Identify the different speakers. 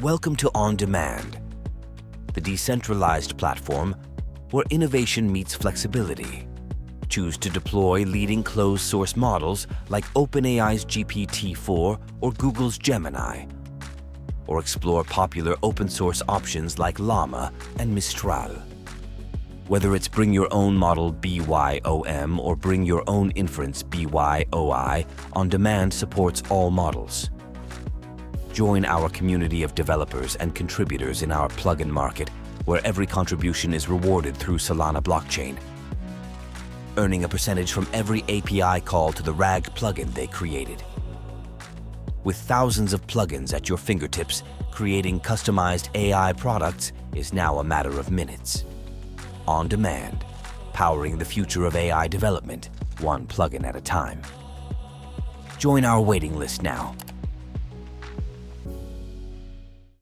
Speaker 1: Welcome to On Demand, the decentralized platform where innovation meets flexibility. Choose to deploy leading closed-source models like OpenAI's GPT-4 or Google's Gemini, or explore popular open-source options like Llama and Mistral. Whether it's bring your own model BYOM or bring your own inference BYOI, On Demand supports all models. Join our community of developers and contributors in our plugin market, where every contribution is rewarded through Solana blockchain, earning a percentage from every API call to the RAG plugin they created. With thousands of plugins at your fingertips, creating customized AI products is now a matter of minutes. On Demand, powering the future of AI development, one plugin at a time. Join our waiting list now.